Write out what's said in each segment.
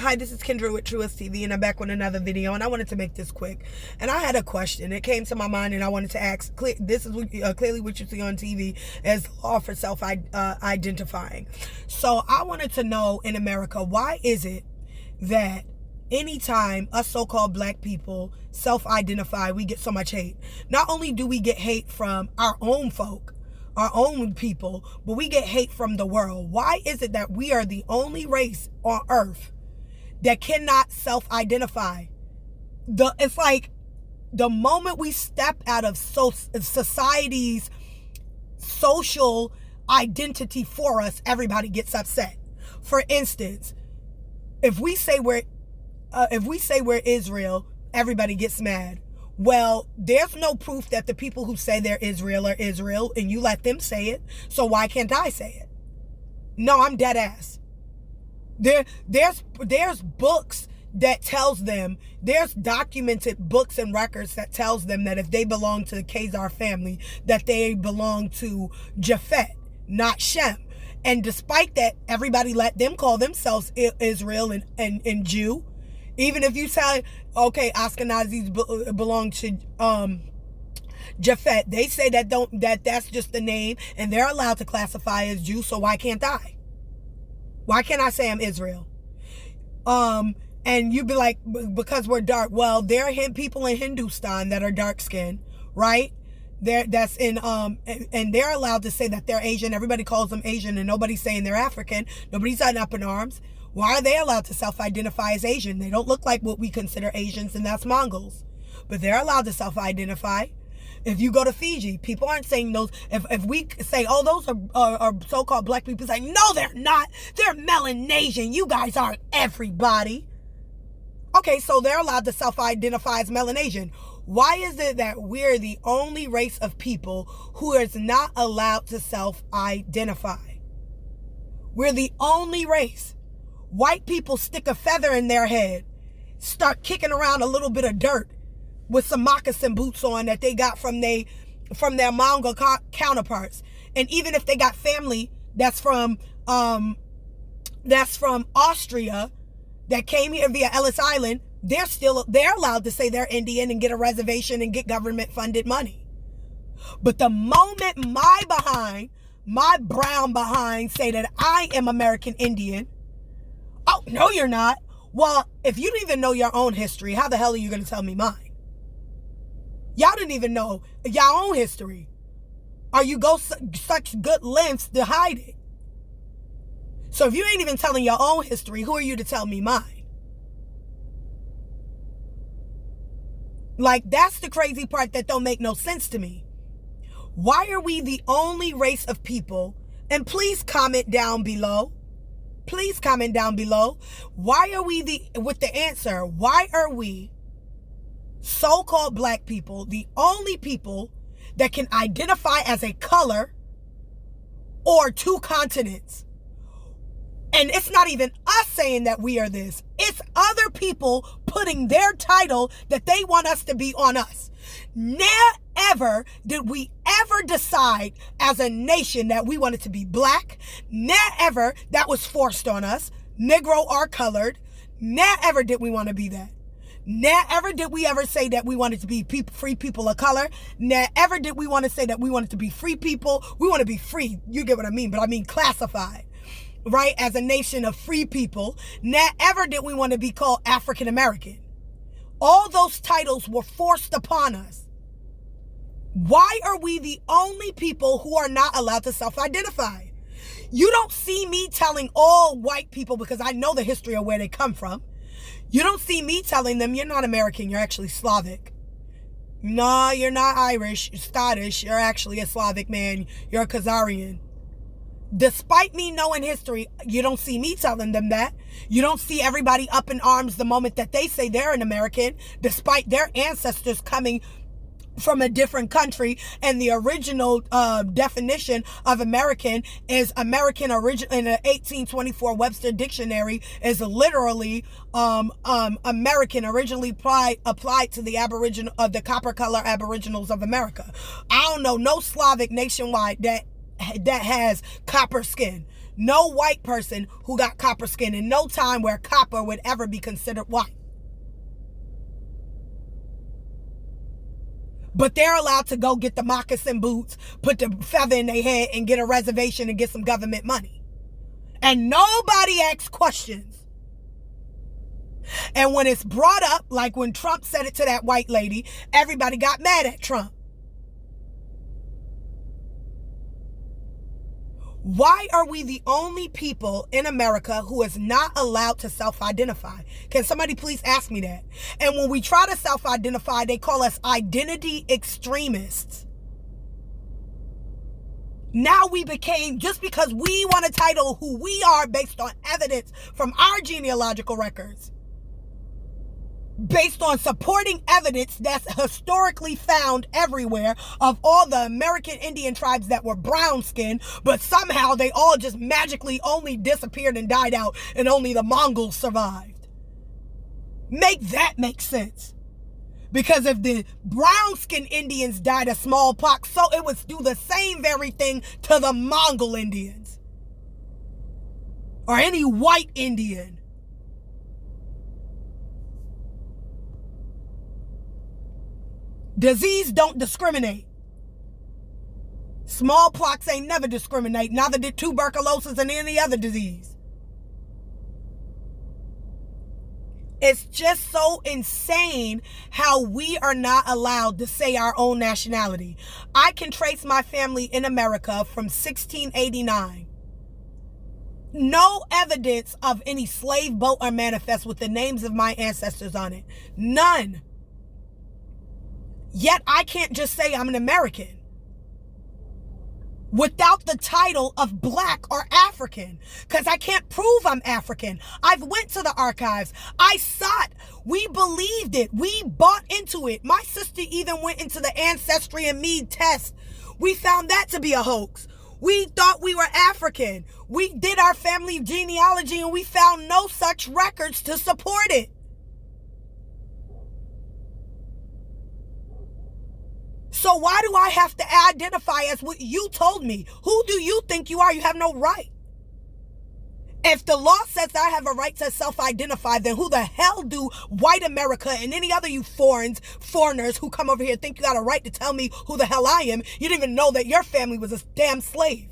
Hi, this is Kendra with Truest TV, and I'm back with another video, and I wanted to make this quick. And I had a question. It came to my mind, and I wanted to ask. This is clearly what you see on TV as the law for self-identifying. So I wanted to know, in America, why is it that anytime us so-called black people self-identify, we get so much hate? Not only do we get hate from our own folk, our own people, but we get hate from the world. Why is it that we are the only race on earth that cannot self-identify? It's like the moment we step out of society's social identity for us, everybody gets upset. For instance, if we say we're Israel, everybody gets mad. Well, there's no proof that the people who say they're Israel are Israel, and you let them say it, so why can't I say it? No, I'm dead ass. There's books that tells them, there's documented books and records that tells them that if they belong to the Khazar family, that they belong to Japhet, not Shem. And despite that, everybody let them call themselves Israel and Jew. Even if you tell, okay, Ashkenazis belong to Japhet, they say that's just the name, and they're allowed to classify as Jew. So why can't I? Why can't I say I'm Israel? And you'd be like, because we're dark. Well, there are people in Hindustan that are dark skinned, right? And they're allowed to say that they're Asian. Everybody calls them Asian, and nobody's saying they're African. Nobody's up in arms. Why are they allowed to self-identify as Asian? They don't look like what we consider Asians, and that's Mongols. But they're allowed to self-identify. If you go to Fiji, people aren't saying those. If we say, oh, those are so-called black people, say, no, they're not. They're Melanesian. You guys aren't everybody. Okay, so they're allowed to self-identify as Melanesian. Why is it that we're the only race of people who is not allowed to self-identify? We're the only race. White people stick a feather in their head, start kicking around a little bit of dirt with some moccasin boots on that they got from their Mongol counterparts. And even if they got family that's from Austria that came here via Ellis Island, they're allowed to say they're Indian and get a reservation and get government funded money. But the moment my brown behind say that I am American Indian, oh, no, you're not. Well, if you don't even know your own history, how the hell are you going to tell me mine? Y'all didn't even know y'all own history. Or you go such good lengths to hide it. So if you ain't even telling your own history, who are you to tell me mine? Like, that's the crazy part that don't make no sense to me. Why are we the only race of people? And please comment down below. Please comment down below. Why are we with the answer, why are we so-called black people the only people that can identify as a color or two continents? And it's not even us saying that we are this. It's other people putting their title that they want us to be on us. Never did we ever decide as a nation that we wanted to be black. Never that was forced on us. Negro or colored. Never did we want to be that. Never did we ever say that we wanted to be free people of color. Never did we want to say that we wanted to be free people. We want to be free. You get what I mean? But I mean classified. Right? As a nation of free people. Never did we want to be called African American. All those titles were forced upon us. Why are we the only people who are not allowed to self-identify? You don't see me telling all white people, because I know the history of where they come from. You don't see me telling them, you're not American, you're actually Slavic. No, you're not Irish, Scottish, you're actually a Slavic man, you're a Khazarian. Despite me knowing history, you don't see me telling them that. You don't see everybody up in arms the moment that they say they're an American, despite their ancestors coming from a different country, and the original definition of American is American origin in the 1824 Webster Dictionary is literally American, originally applied to the Aboriginal of the copper color Aboriginals of America. I don't know no Slavic nationwide that has copper skin. no white person who got copper skin in no time where copper would ever be considered white. But they're allowed to go get the moccasin boots, put the feather in their head, and get a reservation and get some government money. And nobody asks questions. And when it's brought up, like when Trump said it to that white lady, everybody got mad at Trump. Why are we the only people in America who is not allowed to self-identify? Can somebody please ask me that? And when we try to self-identify, they call us identity extremists. Now we became, just because we want to title who we are based on evidence from our genealogical records, based on supporting evidence that's historically found everywhere of all the American Indian tribes that were brown skinned, but somehow they all just magically only disappeared and died out, and only the Mongols survived. Make that make sense. Because if the brown skinned Indians died of smallpox, so it would do the same very thing to the Mongol Indians. Or any white Indian. Disease don't discriminate. Smallpox ain't never discriminate. Neither did tuberculosis and any other disease. It's just so insane how we are not allowed to say our own nationality. I can trace my family in America from 1689. No evidence of any slave boat or manifest with the names of my ancestors on it. None. Yet I can't just say I'm an American without the title of black or African, because I can't prove I'm African. I've went to the archives. I sought. We believed it. We bought into it. My sister even went into the Ancestry and Me test. We found that to be a hoax. We thought we were African. We did our family genealogy and we found no such records to support it. So why do I have to identify as what you told me? Who do you think you are? You have no right. If the law says I have a right to self-identify, then who the hell do white America and any other you foreigners who come over here think you got a right to tell me who the hell I am? You didn't even know that your family was a damn slave.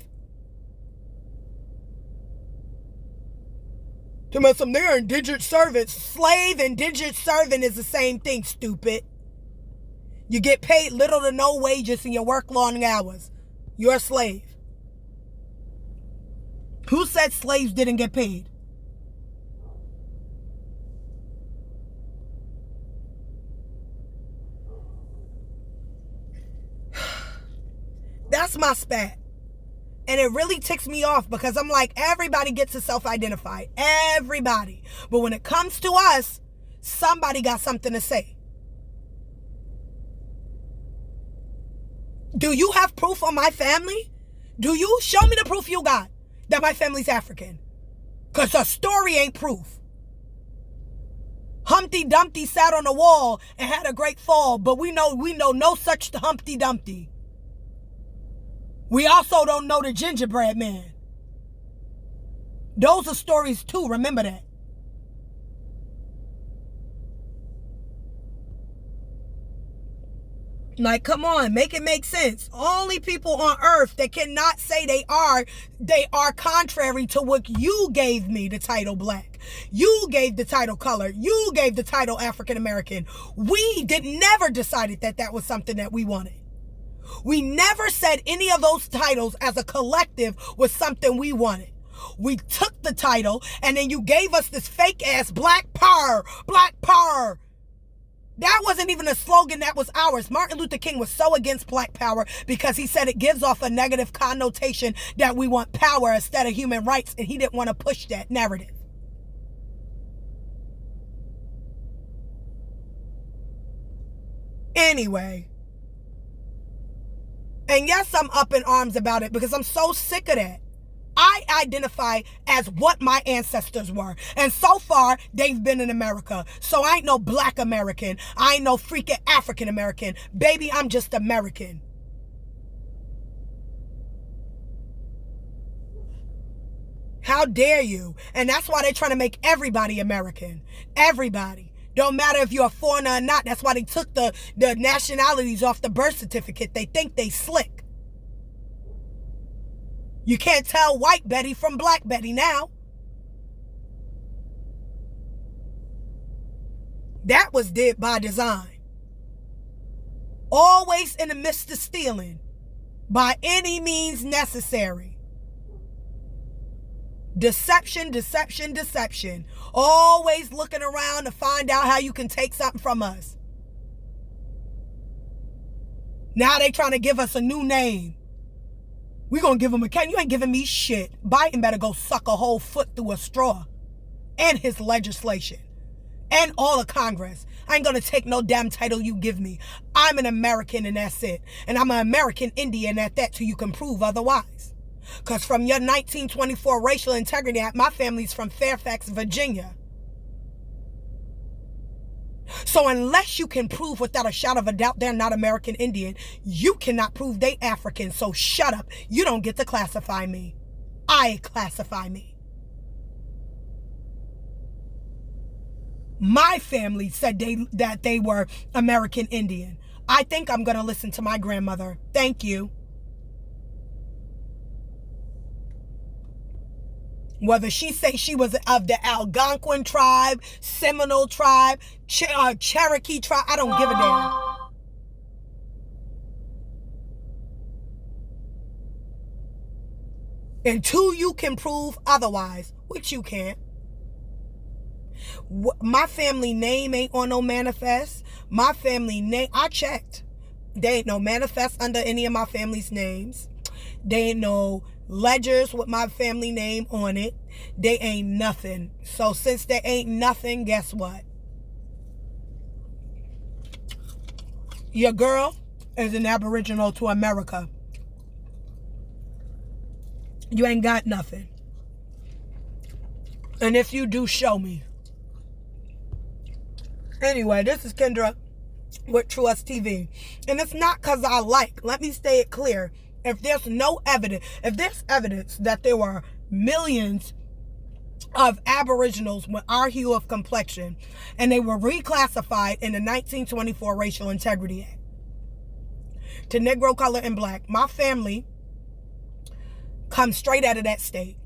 They're indigent servants. Slave and indigent servant is the same thing, stupid. You get paid little to no wages and you work long hours. You're a slave. Who said slaves didn't get paid? That's my spat. And it really ticks me off because I'm like, everybody gets to self-identify. Everybody. But when it comes to us, somebody got something to say. Do you have proof on my family? Do you? Show me the proof you got that my family's African. Because a story ain't proof. Humpty Dumpty sat on the wall and had a great fall, but we know no such Humpty Dumpty. We also don't know the gingerbread man. Those are stories too, remember that. Like, come on, make it make sense. Only people on earth that cannot say they are contrary to what you gave me the title black. You gave the title color. You gave the title African American. We never decided that was something that we wanted. We never said any of those titles as a collective was something we wanted. We took the title and then you gave us this fake ass black power, black power. That wasn't even a slogan that was ours. Martin Luther King was so against black power because he said it gives off a negative connotation that we want power instead of human rights, and he didn't want to push that narrative. Anyway. And yes, I'm up in arms about it because I'm so sick of that. I identify as what my ancestors were. And so far, they've been in America. So I ain't no black American. I ain't no freaking African American. Baby, I'm just American. How dare you? And that's why they're trying to make everybody American. Everybody. Don't matter if you're a foreigner or not. That's why they took the nationalities off the birth certificate. They think they slick. You can't tell white Betty from black Betty now. That was did by design. Always in the midst of stealing. By any means necessary. Deception, deception, deception. Always looking around to find out how you can take something from us. Now they trying to give us a new name. We gonna give them a cat. You ain't giving me shit. Biden better go suck a whole foot through a straw. And his legislation. And all of Congress. I ain't gonna take no damn title you give me. I'm an American and that's it. And I'm an American Indian at that till you can prove otherwise. Because from your 1924 Racial Integrity Act, my family's from Fairfax, Virginia. So unless you can prove without a shadow of a doubt they're not American Indian, you cannot prove they African. So shut up. You don't get to classify me. I classify me. My family said that they were American Indian. I think I'm going to listen to my grandmother. Thank you. Whether she say she was of the Algonquin tribe, Seminole tribe, Cherokee tribe, I don't give a damn. Until you can prove otherwise, which you can't. My family name ain't on no manifest. My family name, I checked. There ain't no manifest under any of my family's names. There ain't no ledgers with my family name on it. They ain't nothing. So since there ain't nothing, guess what? Your girl is an Aboriginal to America. You ain't got nothing. And if you do, show me. Anyway, this is Kendra with True Us TV. And it's not because I like. Let me say it clear. If there's no evidence, if there's evidence that there were millions of Aboriginals with our hue of complexion and they were reclassified in the 1924 Racial Integrity Act to Negro, color, and black, my family comes straight out of that state.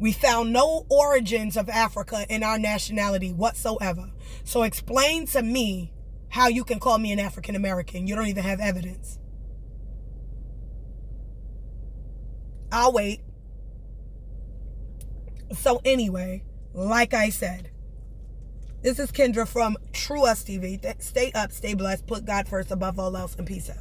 We found no origins of Africa in our nationality whatsoever. So explain to me how you can call me an African American. You don't even have evidence. I'll wait. So anyway, like I said, this is Kendra from True Us TV. Stay up, stay blessed, put God first above all else, and peace out.